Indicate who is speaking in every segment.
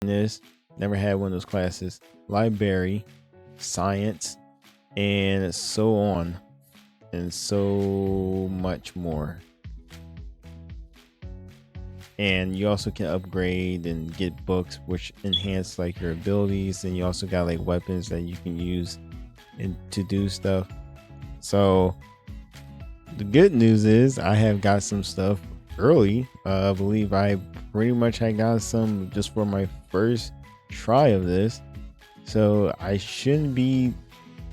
Speaker 1: this. Never had one of those classes. Library, science, and so on, and so much more. And you also can upgrade and get books which enhance like your abilities, and you also got like weapons that you can use and to do stuff. So the good news is I have got some stuff early. I believe I pretty much had got some just for my first try of this, so I shouldn't be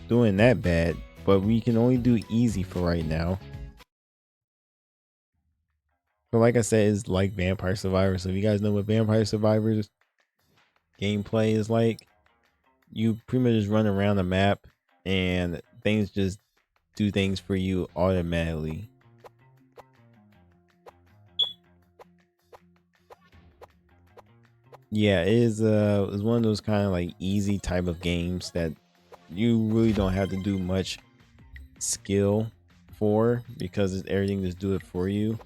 Speaker 1: doing that bad, but we can only do easy for right now. But like I said, it's like Vampire Survivor. So if you guys know what Vampire Survivor's gameplay is like, you pretty much just run around the map and things just do things for you automatically. Yeah, it is it's one of those kind of like easy type of games that you really don't have to do much skill for, because everything just do it for you.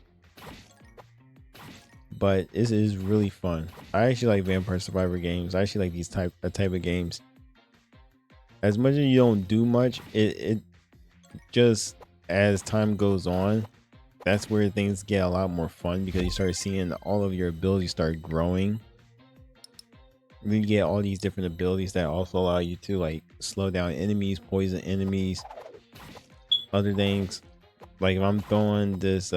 Speaker 1: But it is really fun. I actually like Vampire Survivor games. I actually like these type of games. As much as you don't do much, it just, as time goes on, that's where things get a lot more fun, because you start seeing all of your abilities start growing. You get all these different abilities that also allow you to like slow down enemies, poison enemies, other things. Like if I'm throwing this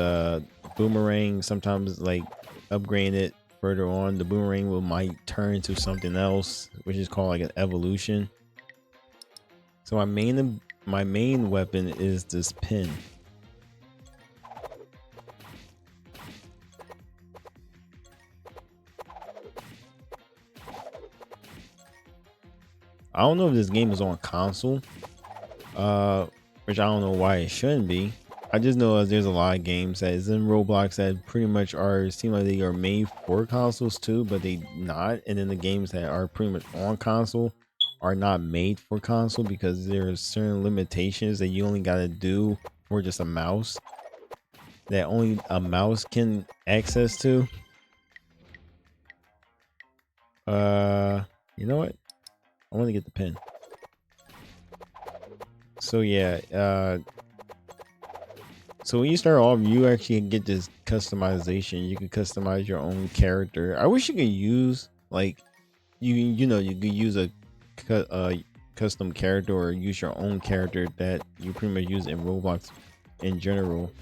Speaker 1: boomerang, sometimes like upgrading it further on, the boomerang might turn into something else, which is called like an evolution. So my main weapon is this pin. I don't know if this game is on console, which I don't know why it shouldn't be. I just know there's a lot of games that is in Roblox that pretty much seem like they are made for consoles too, but they not. And then the games that are pretty much on console are not made for console, because there's certain limitations that you only got to do for just a mouse, that only a mouse can access to. You know what? I want to get the pin. So yeah, so when you start off, you actually get this customization. You can customize your own character. I wish you could use like you know, you could use a custom character, or use your own character that you pretty much use in Roblox in general.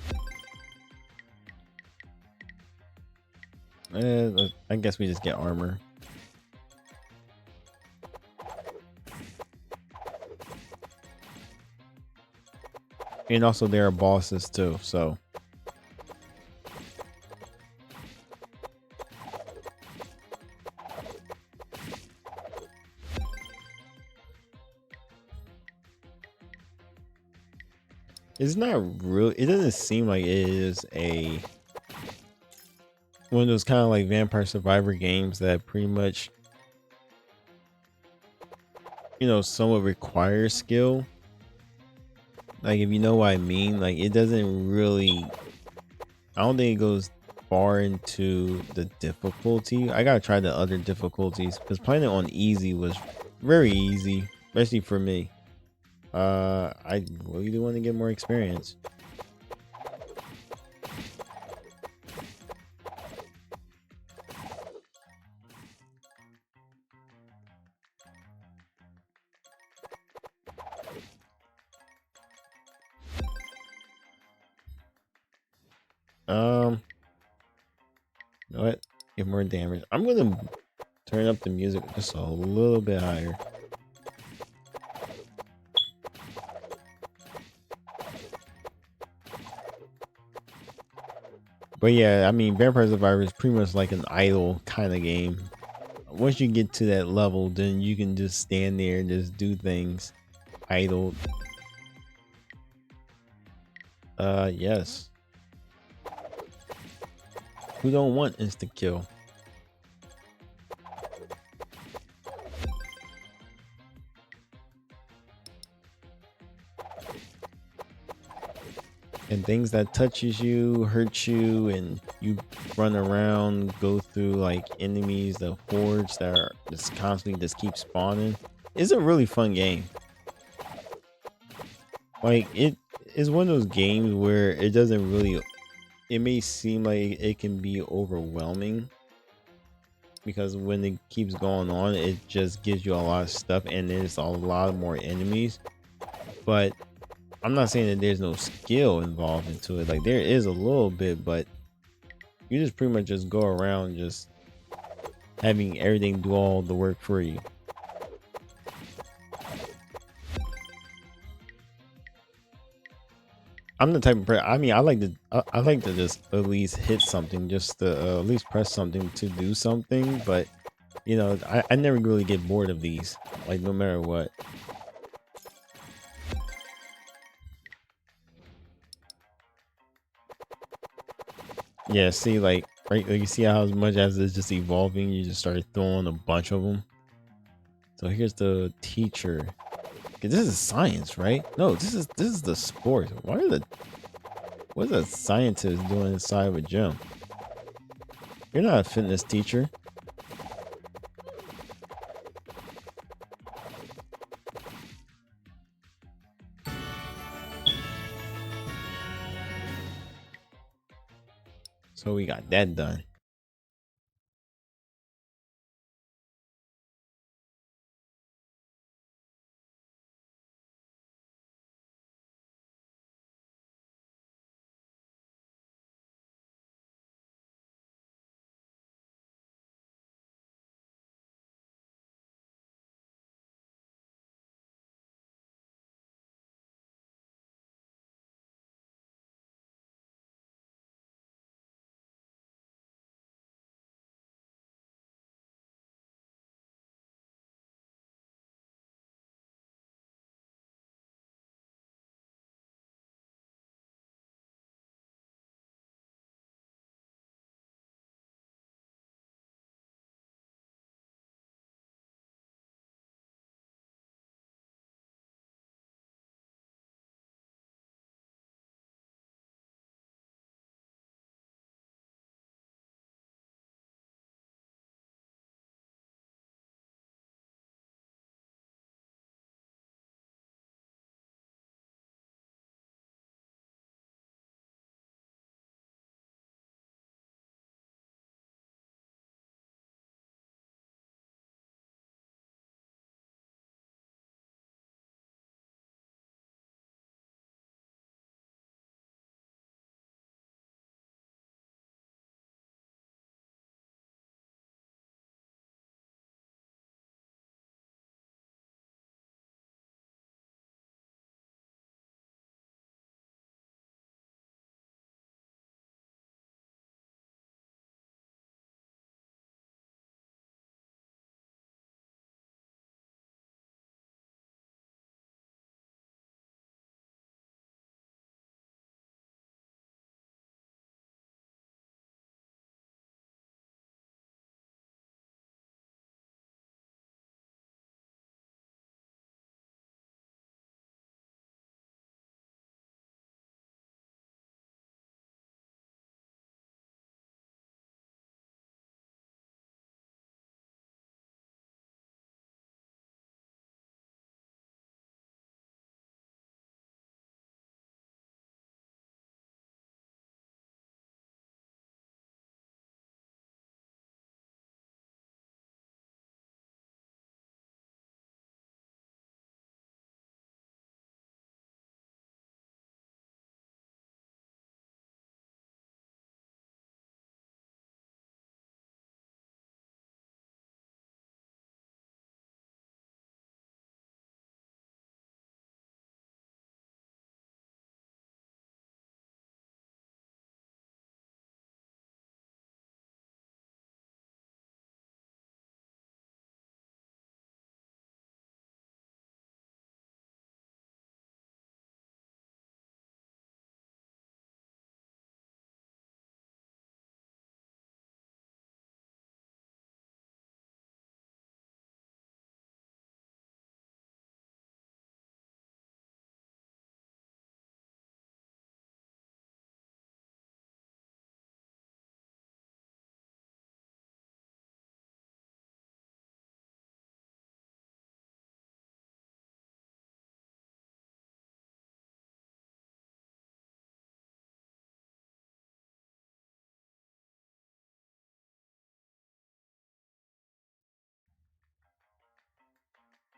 Speaker 1: I guess we just get armor. And also there are bosses too, so it's not real. It doesn't seem like it is a one of those kind of like Vampire Survivor games that pretty much, you know, somewhat requires skill. Like, if you know what I mean, like it doesn't really, I don't think it goes far into the difficulty. I gotta try the other difficulties, because playing it on easy was very easy, especially for me. I really do want to get more experience. You know what? Get more damage. I'm gonna turn up the music just a little bit higher. But yeah, I mean, Vampire Survivor is pretty much like an idle kind of game. Once you get to that level, then you can just stand there and just do things idle. Yes. Who don't want instant kill? And things that touches you, hurt you, and You run around, go through like enemies, the hordes that are just constantly just keep spawning. It's a really fun game. Like it is one of those games where it doesn't really, it may seem like it can be overwhelming because when it keeps going on, it just gives you a lot of stuff and there's a lot more enemies. But I'm not saying that there's no skill involved into it. Like there is a little bit, but you just pretty much just go around just having everything do all the work for you. I'm the type of person. I mean, I like to just at least hit something, just to at least press something to do something. But you know, I never really get bored of these. Like no matter what. Yeah. See, like you see how as much as it's just evolving, you just started throwing a bunch of them. So here's the teacher. Okay, this is science, right? No, this is the sport. What's a scientist doing inside of a gym? You're not a fitness teacher. So we got that done.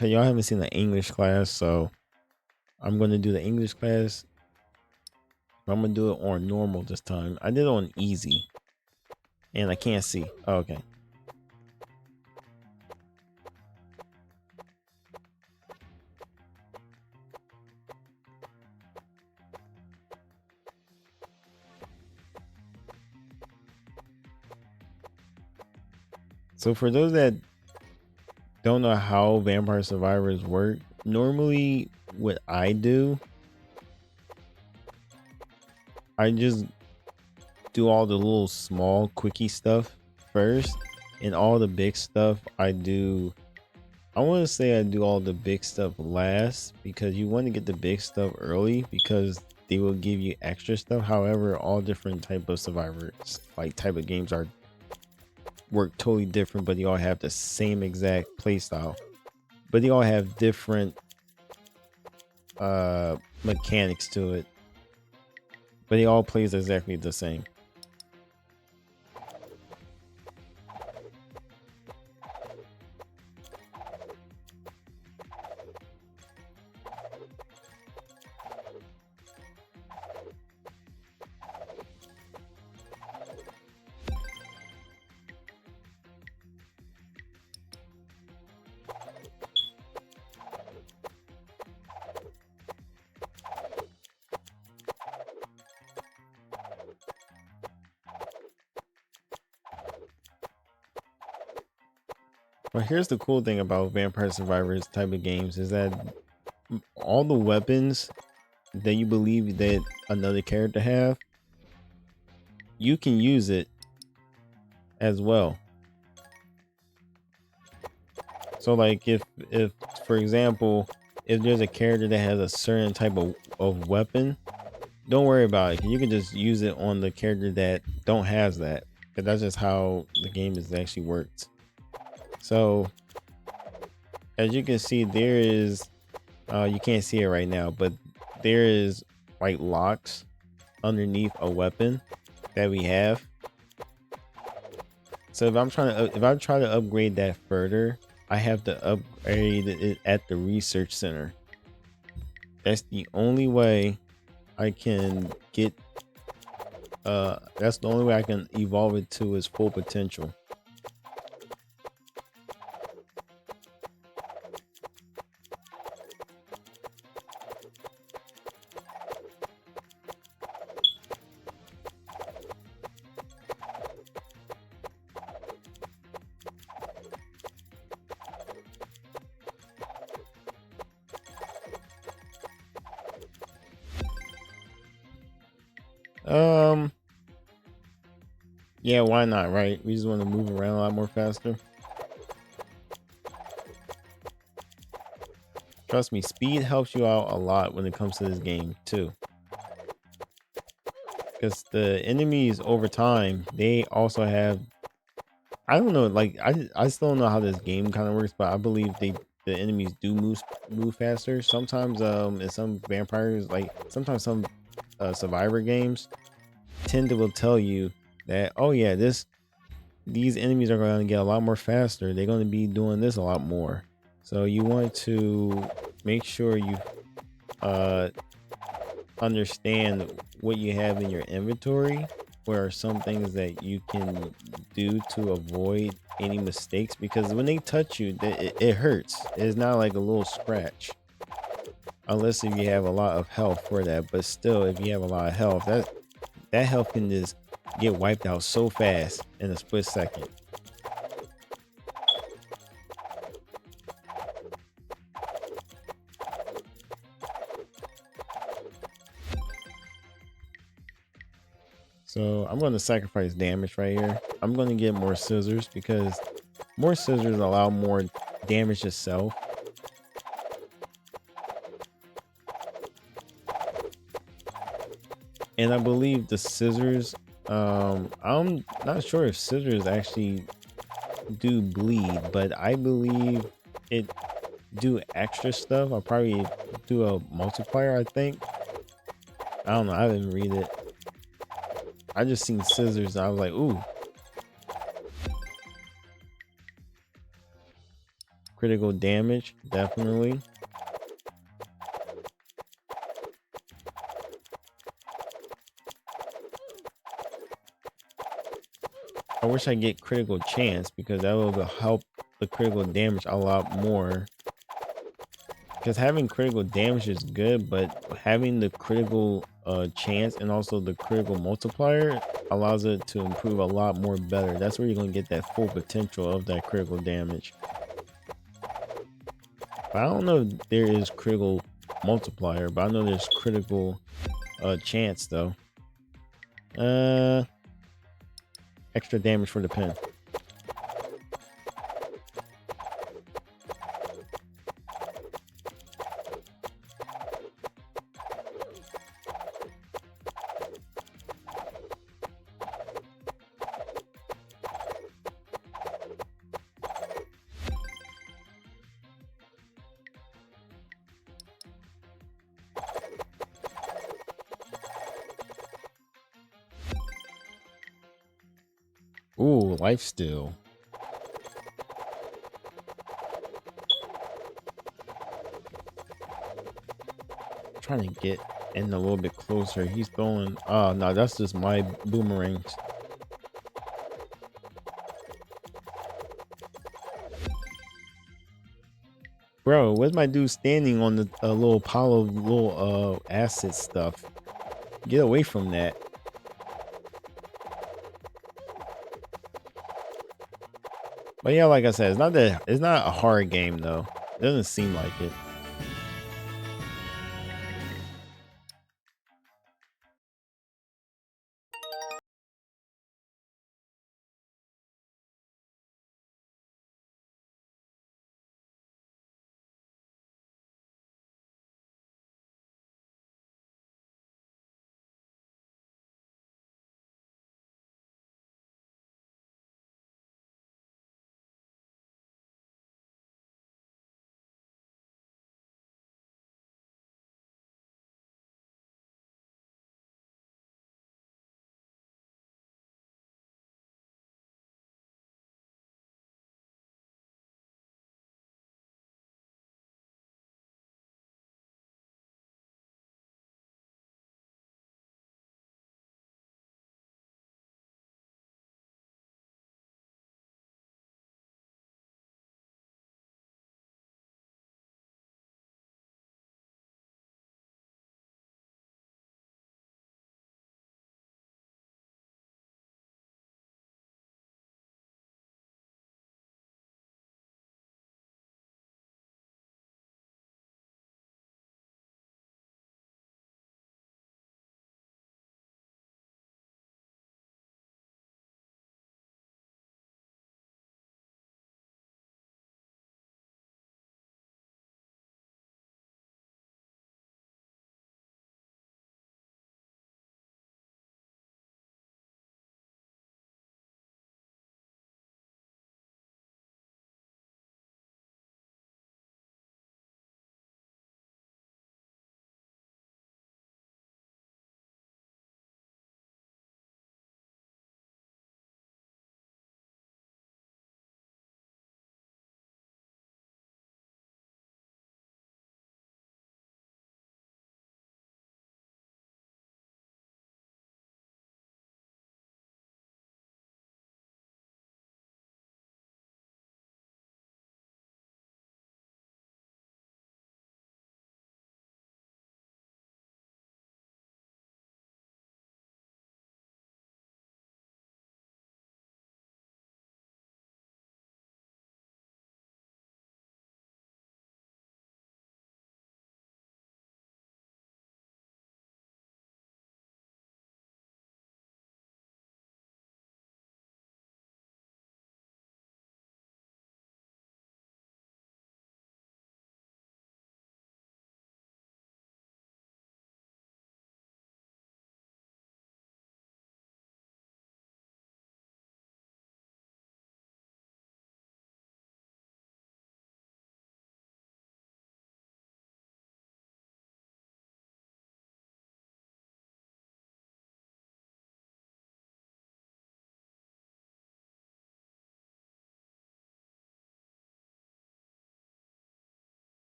Speaker 1: Okay, y'all haven't seen the English class, so I'm gonna do the English class. I'm gonna do it on normal this time. I did it on easy, and I can't see. Oh, okay. So for those that don't know how Vampire Survivors work, normally what I do, I just do all the little small quickie stuff first, and all the big stuff I do. I want to say I do all the big stuff last, because you want to get the big stuff early because they will give you extra stuff. However, all different type of survivors, like type of games, are work totally different, but they all have the same exact play style, but they all have different mechanics to it, but they all plays exactly the same. Well, here's the cool thing about Vampire Survivors type of games is that all the weapons that you believe that another character have, you can use it as well. So like if for example, if there's a character that has a certain type of weapon, don't worry about it. You can just use it on the character that don't has that. But that's just how the game is actually worked. So as you can see, there is you can't see it right now, but there is white locks underneath a weapon that we have. So if I'm trying to upgrade that further, I have to upgrade it at the research center. That's the only way I can get that's the only way I can evolve it to its full potential. Yeah, why not, right? We just want to move around a lot more faster. Trust me, speed helps you out a lot when it comes to this game too. Because the enemies over time, they also have, I don't know, like I still don't know how this game kind of works, but I believe the enemies do move faster. Sometimes in some vampires, like sometimes some survivor games tend to will tell you that, oh yeah, these enemies are going to get a lot more faster. They're going to be doing this a lot more. So you want to make sure you understand what you have in your inventory. Where are some things that you can do to avoid any mistakes? Because when they touch you, it hurts. It's not like a little scratch. Unless if you have a lot of health for that. But still, if you have a lot of health, that health can just get wiped out so fast in a split second. So I'm going to sacrifice damage right here. I'm going to get more scissors because more scissors allow more damage itself. And I believe the scissors, I'm not sure if scissors actually do bleed, but I believe it do extra stuff. I'll probably do a multiplier, I think. I don't know. I didn't read it. I just seen scissors and I was like, ooh. critical damage, definitely. I wish I get critical chance because that will help the critical damage a lot more. Because having critical damage is good, but having the critical chance and also the critical multiplier allows it to improve a lot more better. That's where you're going to get that full potential of that critical damage. But I don't know if there is critical multiplier, but I know there's critical chance though. Extra damage for the pin. Ooh, life steal. Trying to get in a little bit closer. He's throwing. Oh no, that's just my boomerangs. Bro, where's my dude standing on the little pile of little acid stuff? Get away from that. But yeah, like I said, it's not a hard game though. It doesn't seem like it.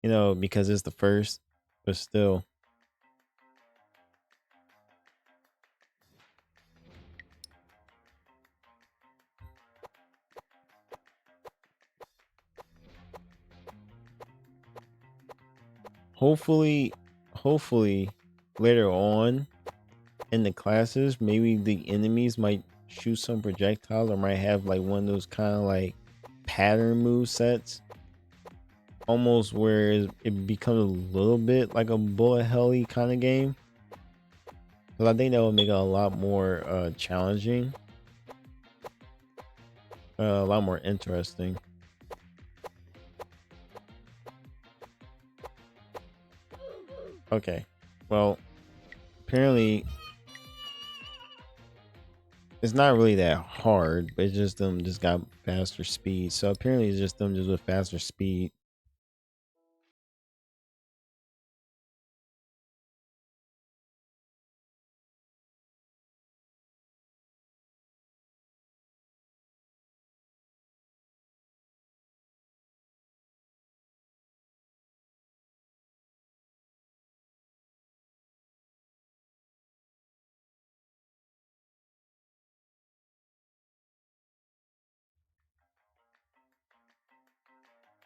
Speaker 1: you know, because it's the first, but still. Hopefully, hopefully later on in the classes, maybe the enemies might shoot some projectiles or might have like one of those kind of like pattern move sets, almost where it becomes a little bit like a bullet helly kind of game. Because I think that would make it a lot more challenging, a lot more interesting. Okay, well, apparently it's not really that hard, but it's just them just got faster speed. So apparently it's just them just with faster speed.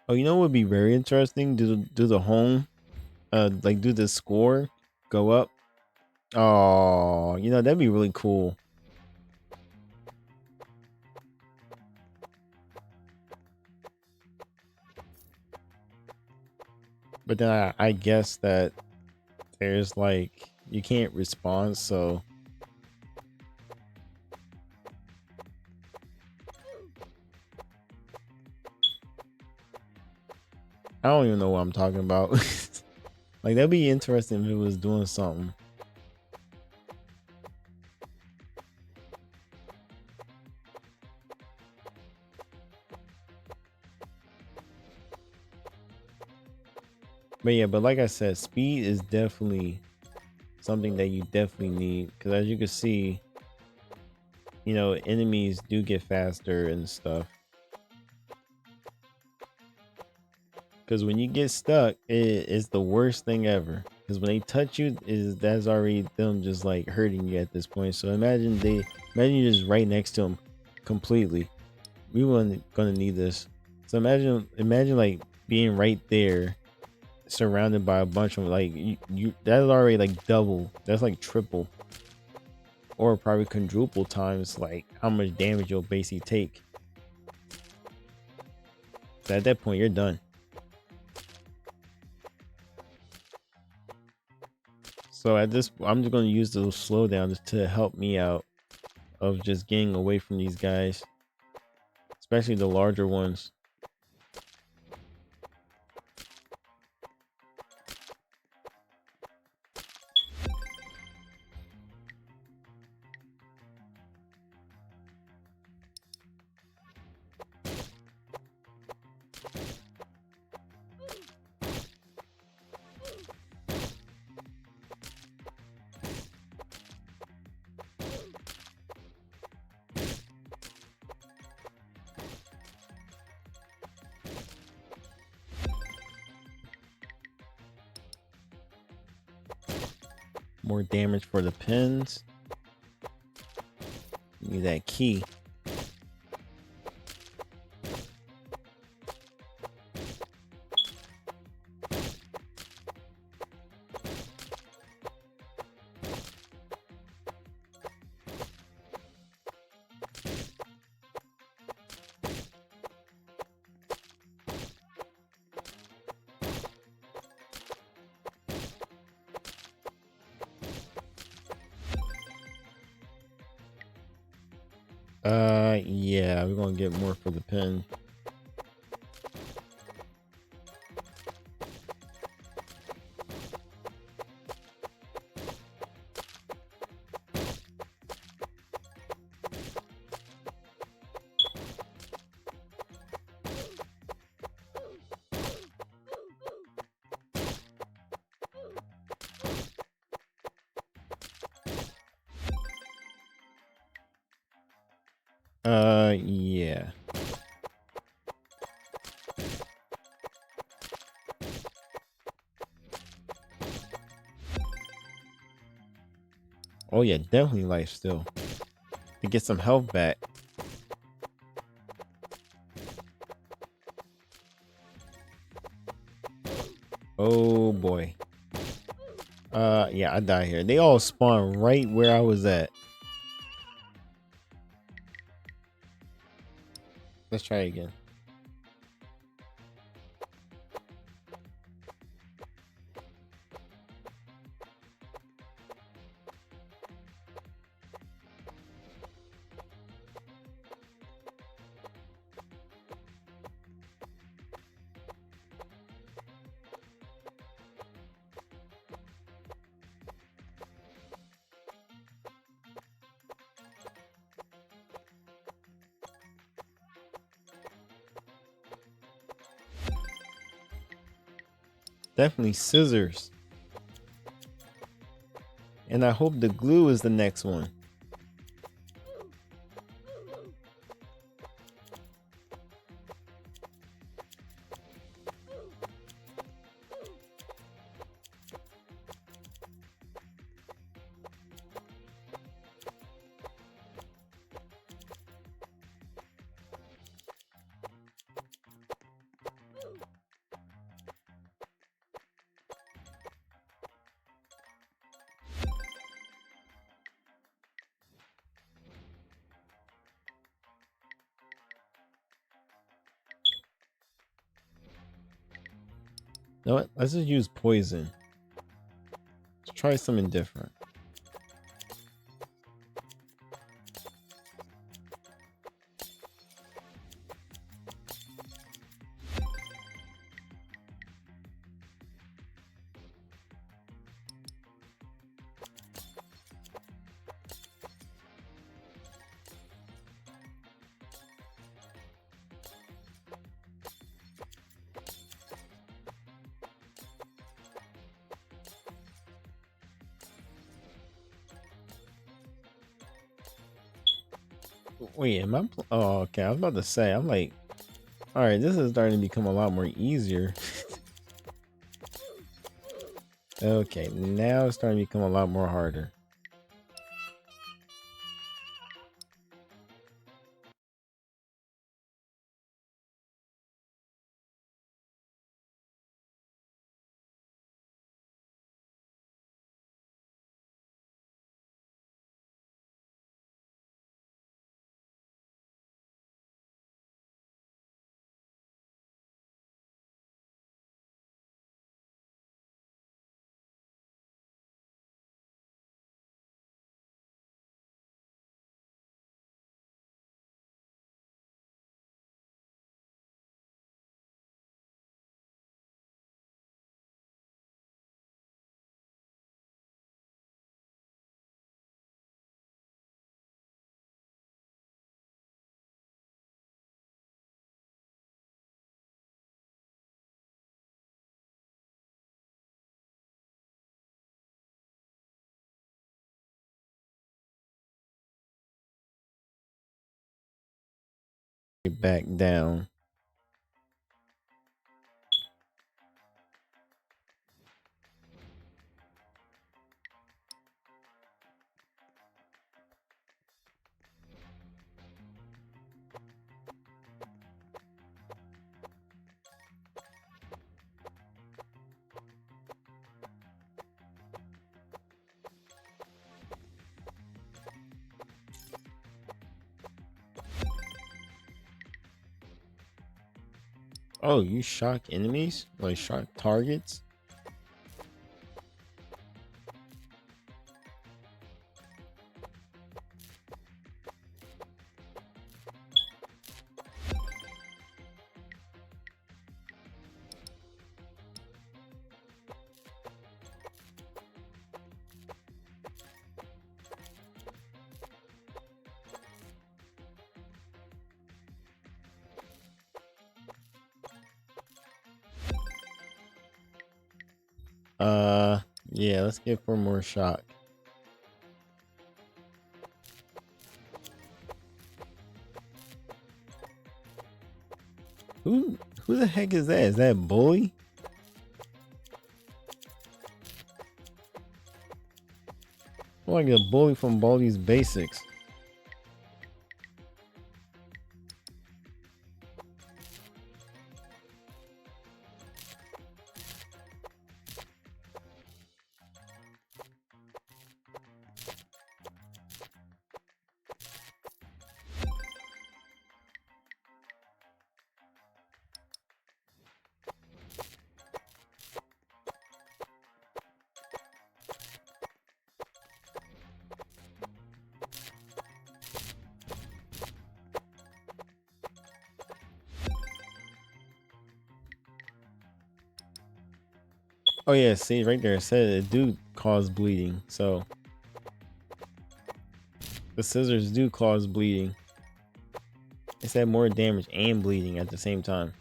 Speaker 1: Oh, you know what would be very interesting? Do the home, like do the score go up? Oh, you know that'd be really cool. But then I guess that there's like you can't respond, so I don't even know what I'm talking about. Like that'd be interesting if it was doing something. But yeah, but like I said, speed is definitely something that you definitely need because as you can see, you know, enemies do get faster and stuff. Because when you get stuck, it's the worst thing ever. Because when they touch you, is that's already them just like hurting you at this point. So imagine you're just right next to them, completely. We weren't gonna need this. So imagine like being right there, surrounded by a bunch of like you that's already like double. That's like triple, or probably quadruple times like how much damage you'll basically take. So at that point, you're done. So at this, I'm just going to use those slowdowns to help me out of just getting away from these guys, especially the larger ones. More damage for the pins. Need that key. Yeah, we're gonna get more for the pin. Yeah. Oh yeah, definitely life still. To get some health back. Oh boy. Yeah, I die here. They all spawn right where I was at. Let's try again. Definitely scissors. And I hope the glue is the next one. You know what? Let's just use poison. Let's try something different. Wait, am I? Oh, okay. I was about to say, I'm like, all right, this is starting to become a lot more easier. Okay, now it's starting to become a lot more harder. Back down. Oh, you shock enemies? Like shock targets? Yeah, let's get for more shock. Who the heck is that? Is that Bully? like a bully from Baldi's Basics. Oh yeah, see right there, it said it do cause bleeding. So the scissors do cause bleeding. It said more damage and bleeding at the same time.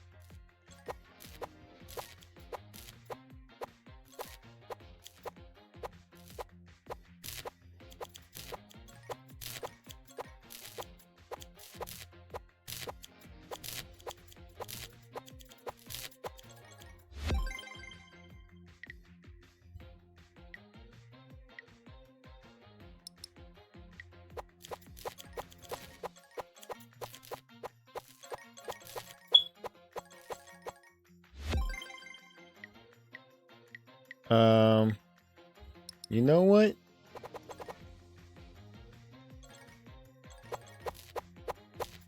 Speaker 1: You know what?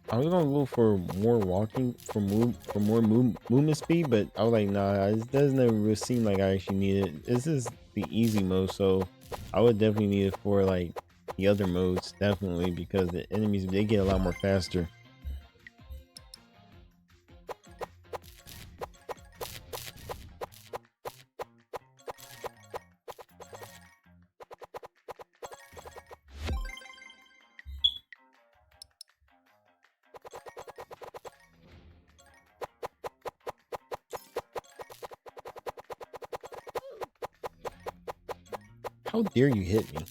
Speaker 1: I was gonna go for more walking, for more movement speed, but I was like, nah, it doesn't really seem like I actually need it. This is the easy mode, so I would definitely need it for like the other modes, definitely, because the enemies they get a lot more faster. How dare you hit me?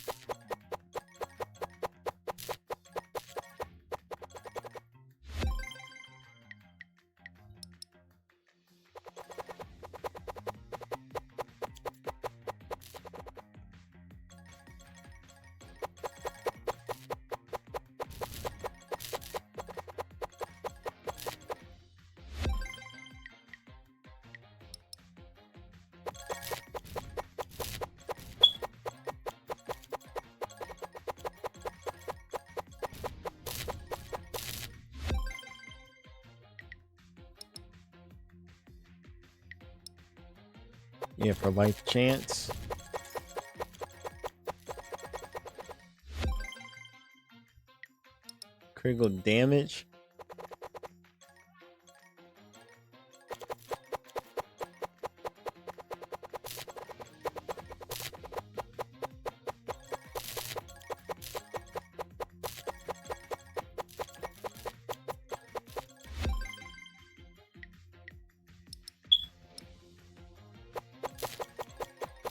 Speaker 1: Yeah, for life chance. Critical damage.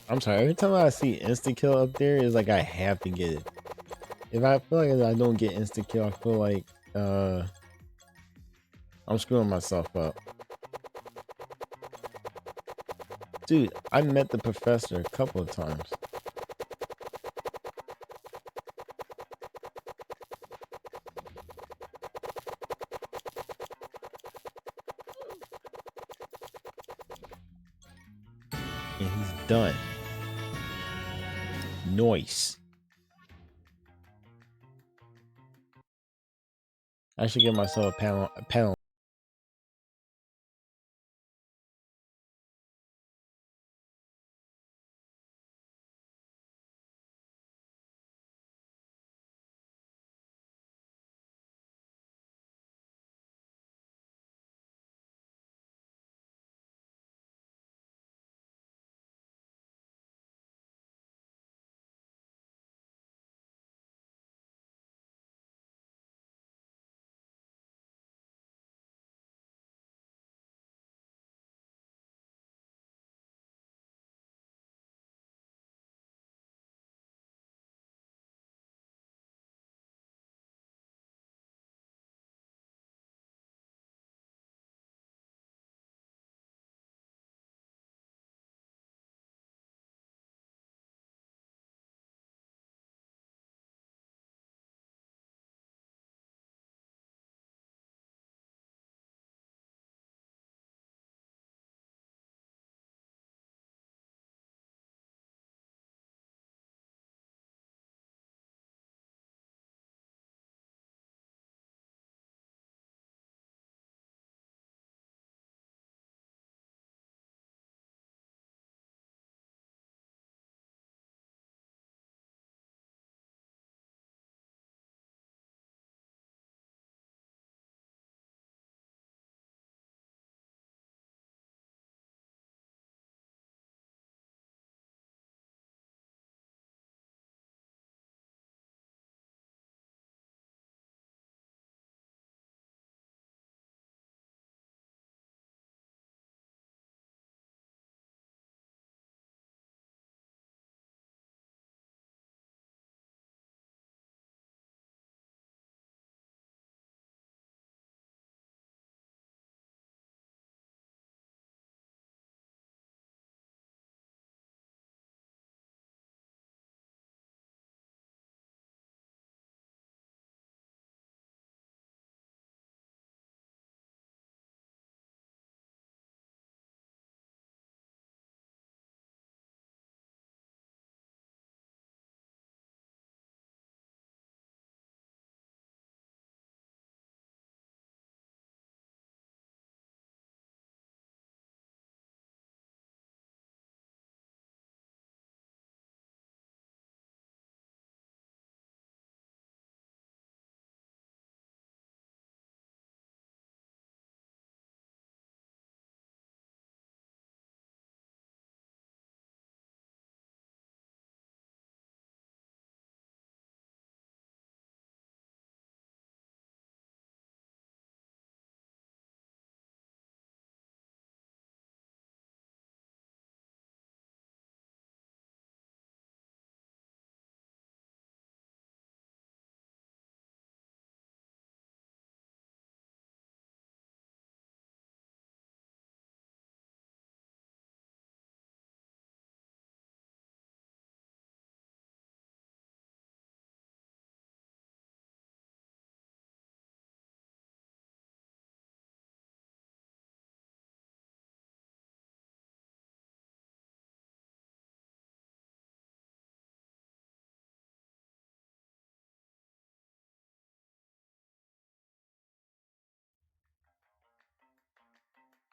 Speaker 1: I'm sorry, every time I see insta kill up there, it's like I have to get it. If I feel like I don't get insta kill, I feel like I'm screwing myself up. Dude, I met the professor a couple of times. And he's done. Nice. I should give myself a panel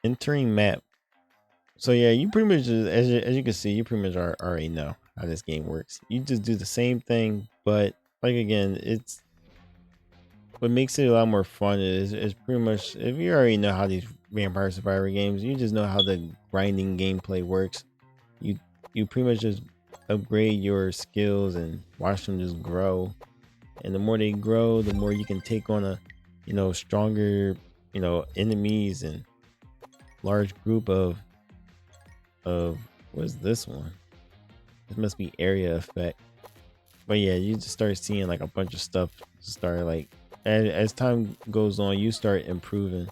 Speaker 1: Entering map. So yeah, you pretty much just, as you can see, you pretty much already know how this game works. You just do the same thing, but like again, it's what makes it a lot more fun is pretty much if you already know how these Vampire Survivor games, you just know how the grinding gameplay works. You you pretty much just upgrade your skills and watch them just grow. And the more they grow, the more you can take on a stronger enemies and large group of what's this one? This must be area effect. But yeah, you just start seeing like a bunch of stuff start like as time goes on, you start improving.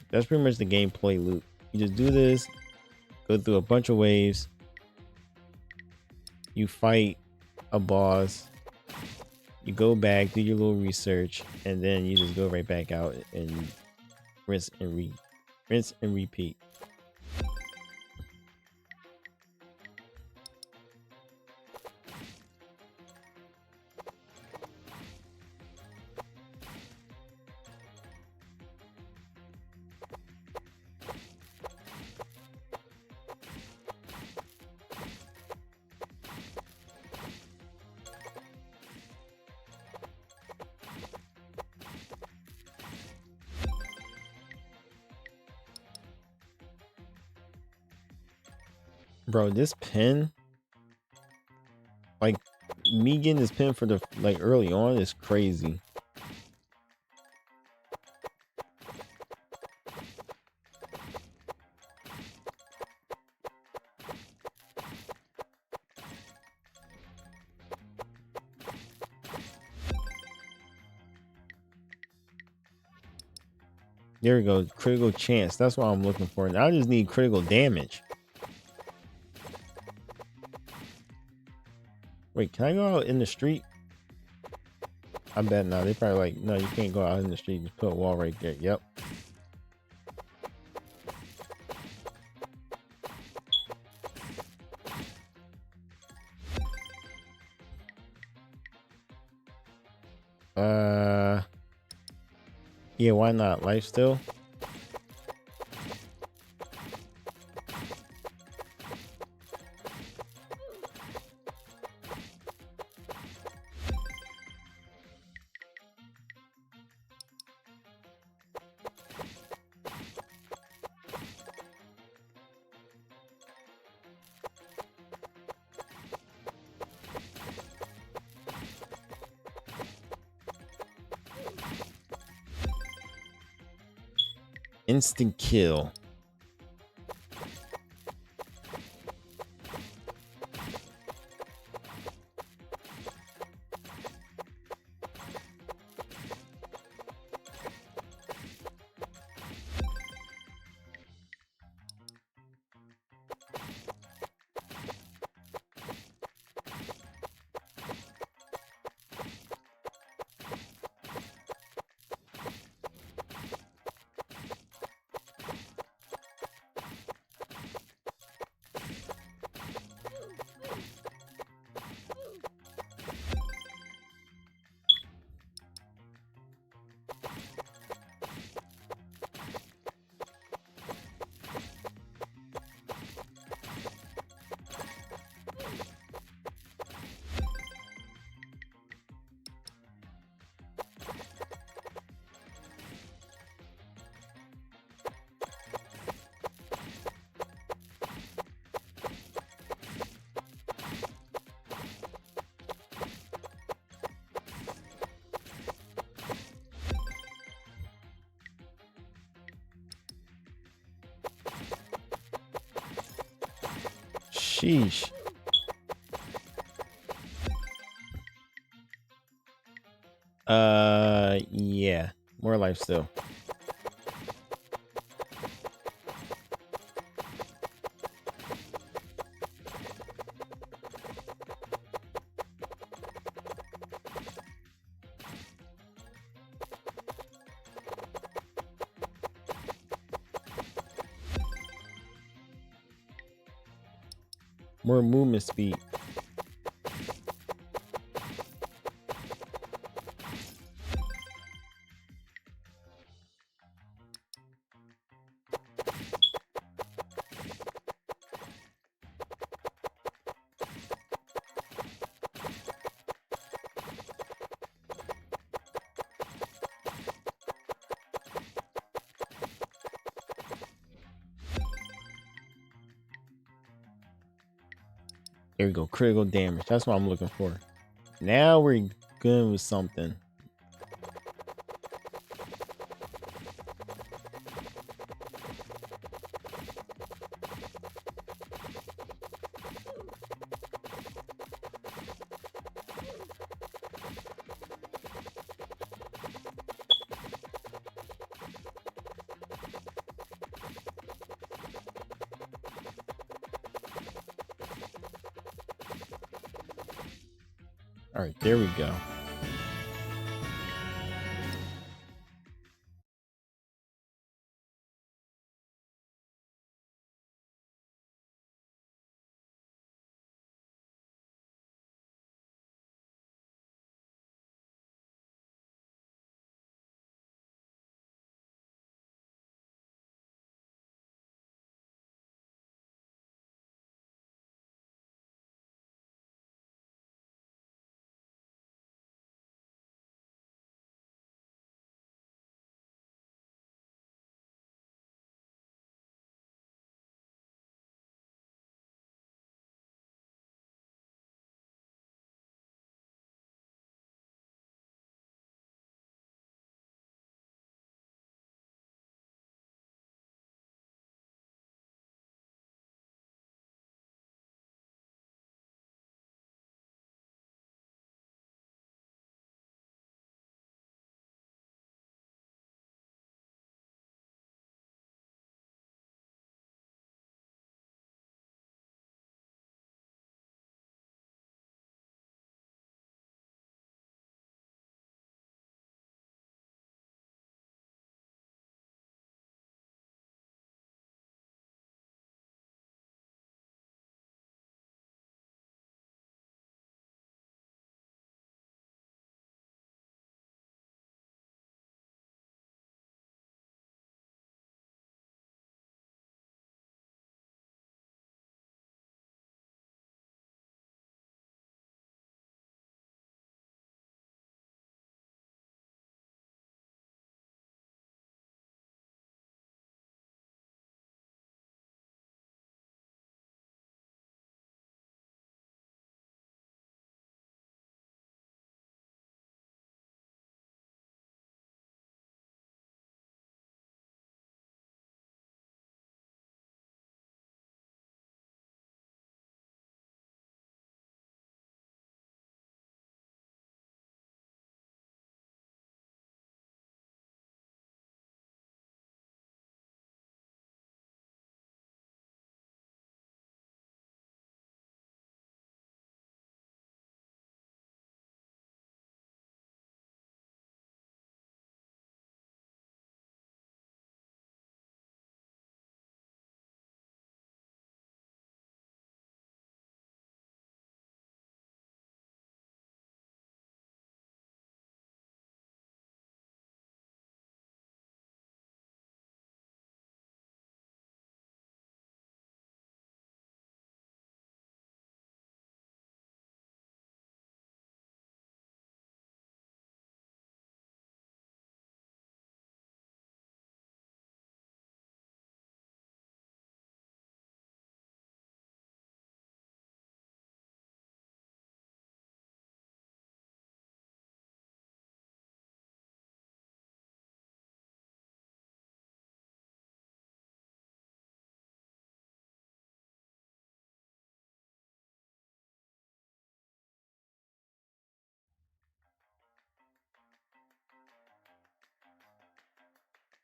Speaker 1: That's pretty much the gameplay loop. You just do this, go through a bunch of waves, you fight a boss, you go back, do your little research, and then you just go right back out and rinse and repeat. Bro, this pin, like me getting this pin for the like early on is crazy. There we go, critical chance. That's what I'm looking for. Now I just need critical damage. Wait, can I go out in the street? I bet not. They probably like, no, you can't go out in the street. Just put a wall right there. Yep. Yeah, why not? Life still. Instant kill. Sheesh. Yeah. More life still. More movement speed. There we go. Critical damage. That's what I'm looking for. Now we're good with something. All right, there we go.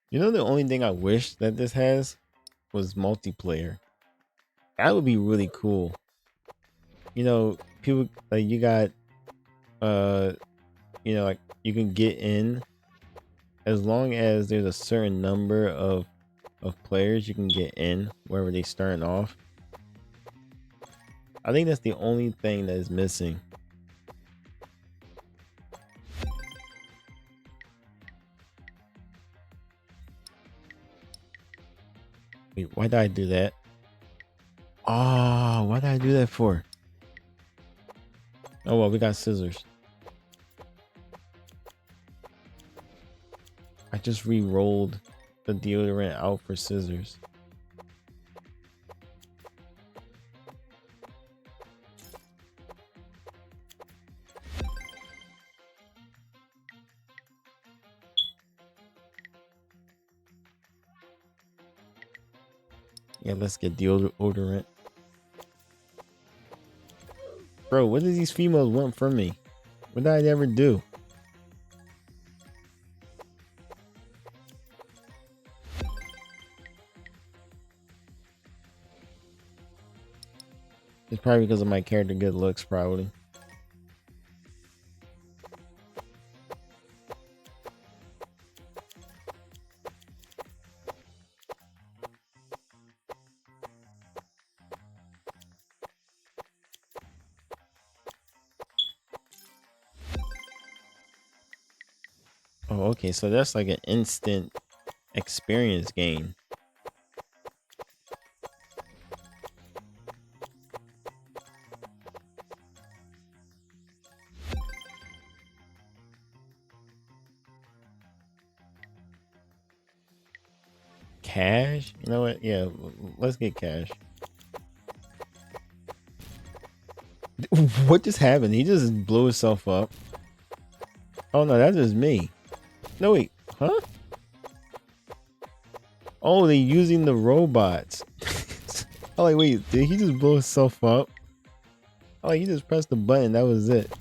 Speaker 1: You know, the only thing I wish that this has was multiplayer. That would be really cool. You know, people like you got uh like you can get in as long as there's a certain number of players you can get in wherever they starting off. I think that's the only thing that is missing. Wait, why did I do that? Oh, why did I do that for? Oh well, we got scissors. I just re-rolled the deodorant out for scissors. Yeah, let's get deodorant. Bro, what do these females want from me? What did I ever do? It's probably because of my character good looks, probably. Oh, okay, so that's like an instant experience gain. Cash? You know what? Yeah, let's get cash. What just happened? He just blew himself up. Oh no, that's just me. No wait, huh? Oh, they using the robots. Oh, like wait, did he just blow himself up? Oh, he just pressed the button. That was it.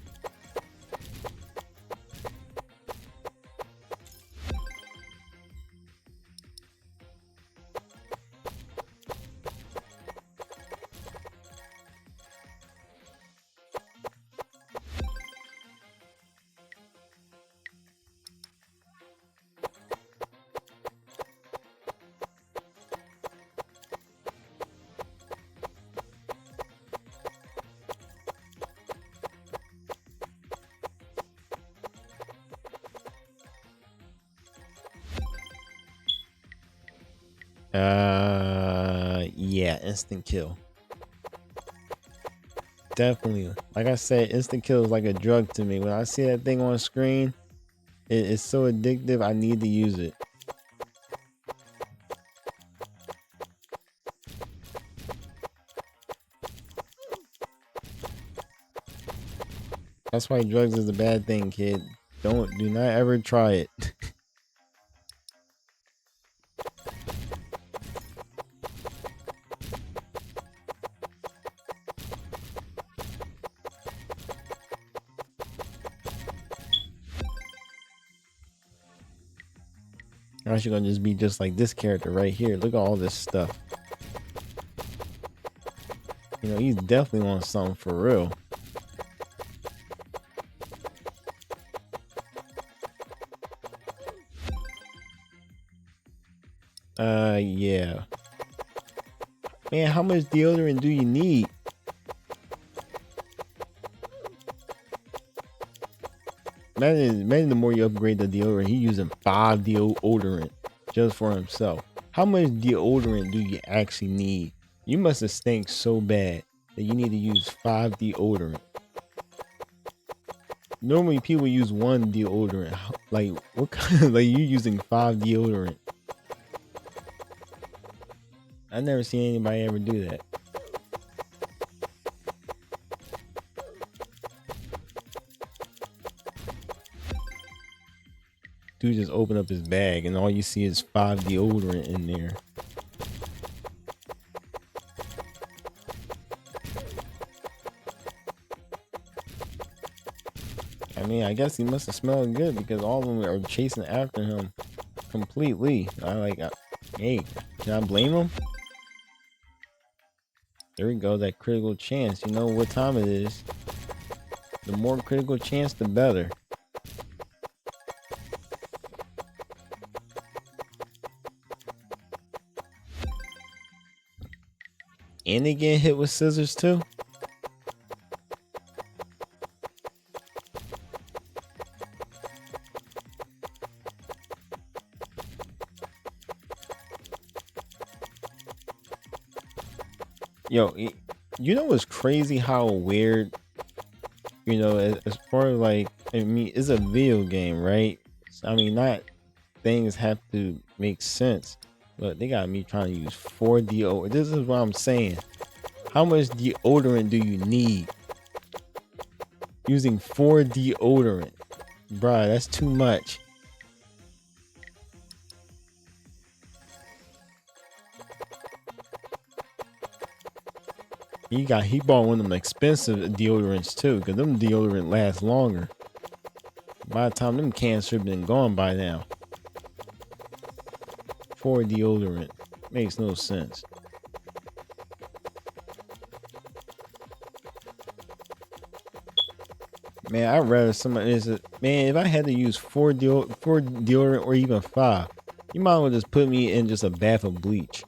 Speaker 1: Yeah, instant kill. Definitely. Like I said, instant kill is like a drug to me. When I see that thing on screen, it's so addictive. I need to use it. That's why drugs is a bad thing, kid. Do not ever try it. Or else you're gonna just be just like this character right here. Look at all this stuff. You know, he's definitely on something for real. Yeah. Man, how much deodorant do you need? Imagine the more you upgrade the deodorant, he's using 5 deodorant just for himself. How much deodorant do you actually need? You must have stank so bad that you need to use 5 deodorant. Normally people use 1 deodorant. Like what kind of, like you using 5 deodorant? I never seen anybody ever do that. Dude just opened up his bag and all you see is 5 deodorant in there. I mean, I guess he must have smelled good because all of them are chasing after him completely. Hey, can I blame him? There we go, that critical chance. You know what time it is. The more critical chance, the better. And they get hit with scissors too. Yo, you know what's crazy? How weird, you know, as far as like, I mean, it's a video game, right? I mean, not things have to make sense, but they got me trying to use 4 deodorant. This is what I'm saying. How much deodorant do you need? Using 4 deodorant, bruh, that's too much. He bought one of them expensive deodorants too, cause them deodorant lasts longer. By the time them cans should have been gone by now. For deodorant. Makes no sense. Man, I'd rather somebody man, if I had to use four deodorant or even five, you might as well just put me in just a bath of bleach.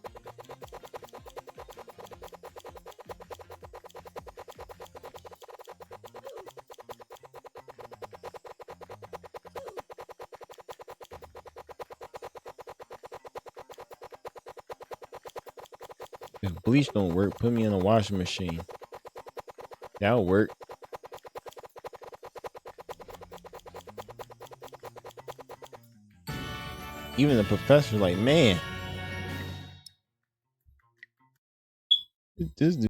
Speaker 1: If bleach don't work, put me in a washing machine. That'll work. Even the professor's like, man, this dude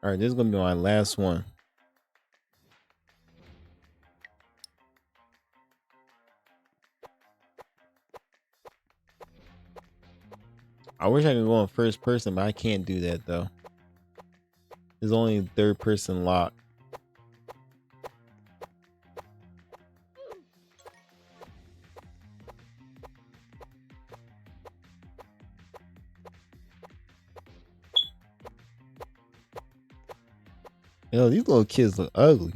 Speaker 1: All right, this is gonna be my last one. I wish I could go in first person, but I can't do that though. There's only third person lock. Yo, these little kids look ugly.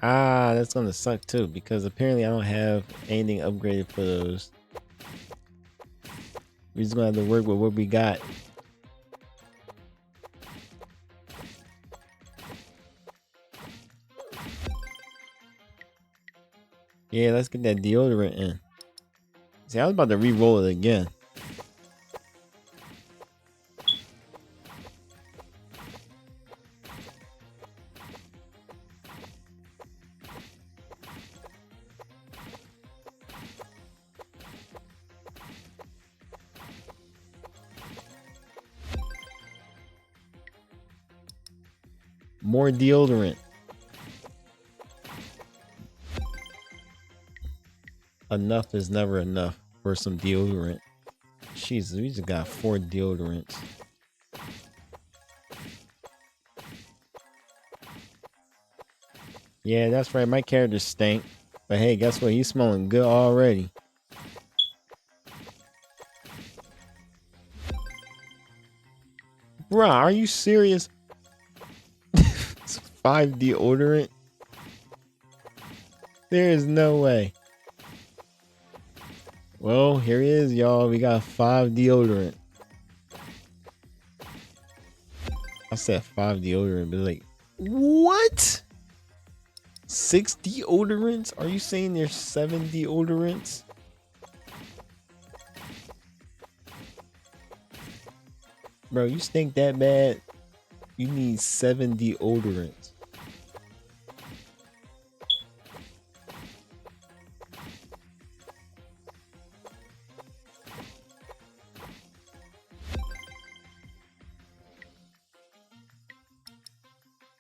Speaker 1: Ah, that's gonna suck too, because apparently I don't have anything upgraded for those. We're just gonna have to work with what we got. Yeah, let's get that deodorant in. See, I was about to re-roll it again. More deodorant. Enough is never enough for some deodorant. Jesus, we just got 4 deodorants. Yeah, that's right. My character stank. But hey, guess what? He's smelling good already. Bruh, are you serious? 5 deodorant? There is no way. Well, here it is, y'all. We got 5 deodorant. I said 5 deodorant, but like, what? 6 deodorants? Are you saying there's 7 deodorants? Bro, you stink that bad? You need 7 deodorants.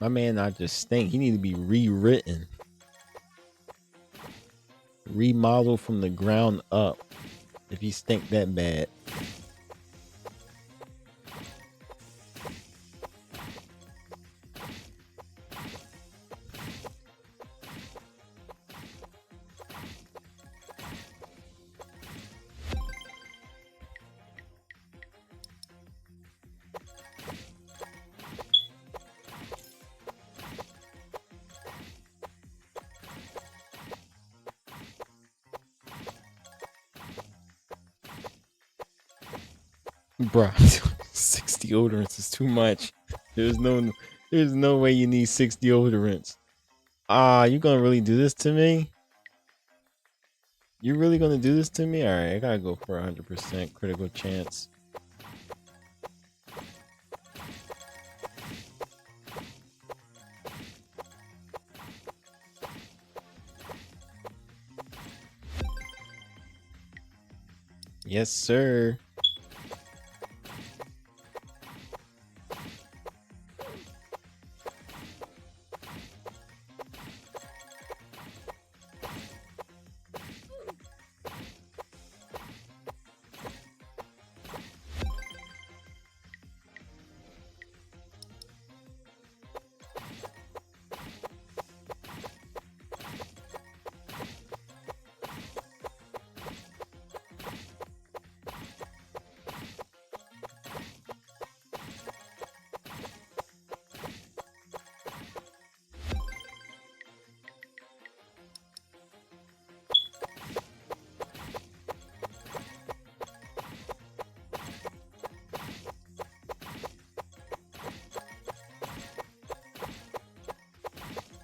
Speaker 1: My man not just stink. He need to be rewritten. Remodeled from the ground up. If he stink that bad. Bruh, 6 deodorants is too much. There's no way you need 6 deodorants. Ah, you gonna really do this to me? You really gonna do this to me? Alright, I gotta go for 100% critical chance. Yes, sir.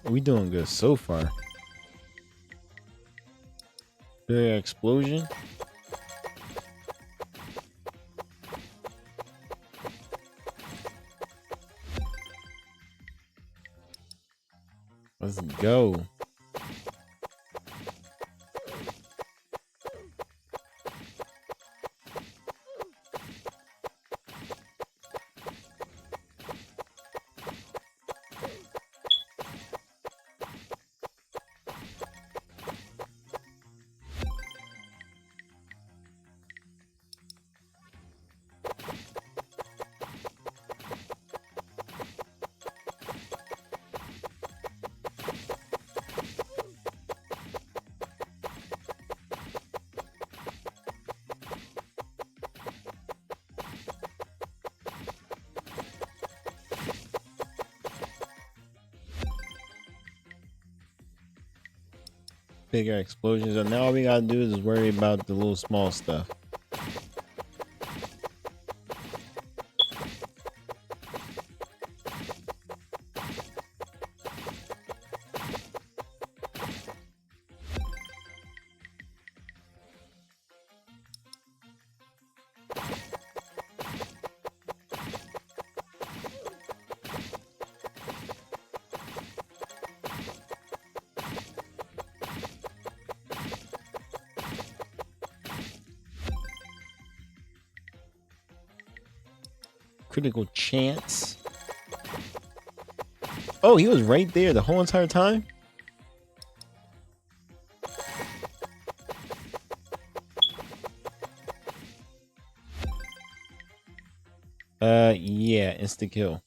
Speaker 1: We doing good so far. Big explosion. Let's go. bigger explosions, and now all we gotta do is worry about the little small stuff. Critical chance. Oh, he was right there the whole entire time? Yeah, insta kill.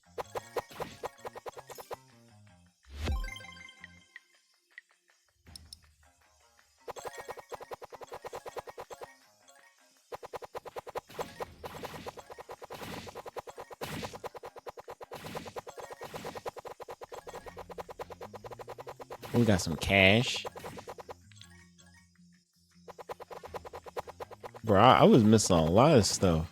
Speaker 1: We got some cash. Bro, I was missing a lot of stuff.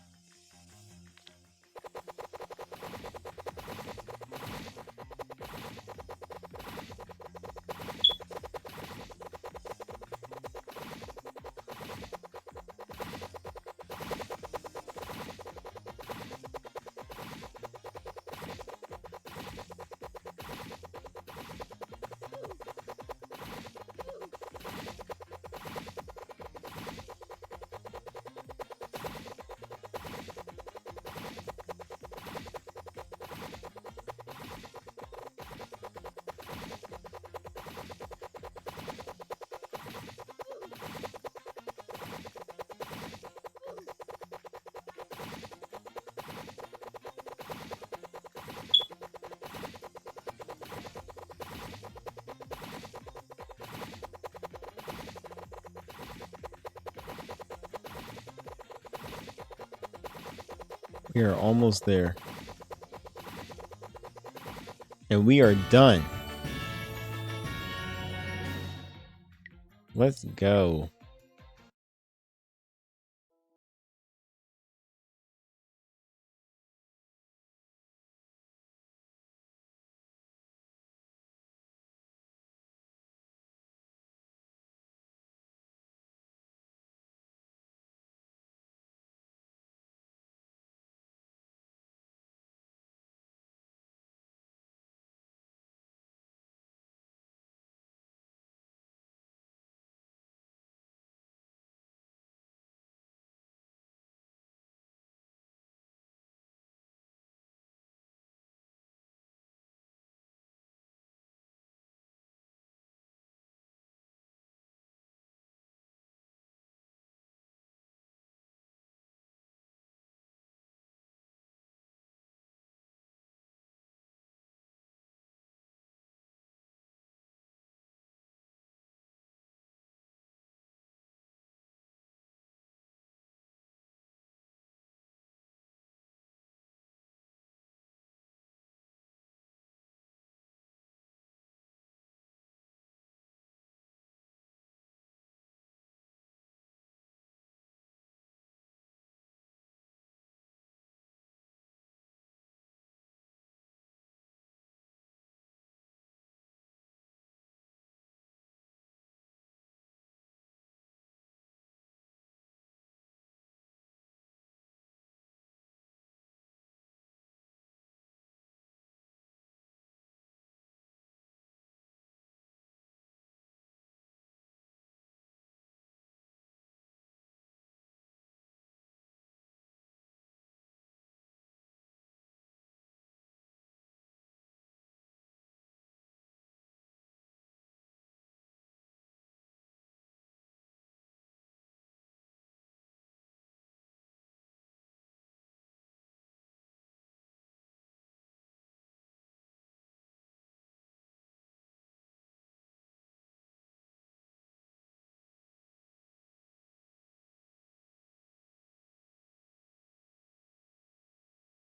Speaker 1: We are almost there. And we are done. Let's go.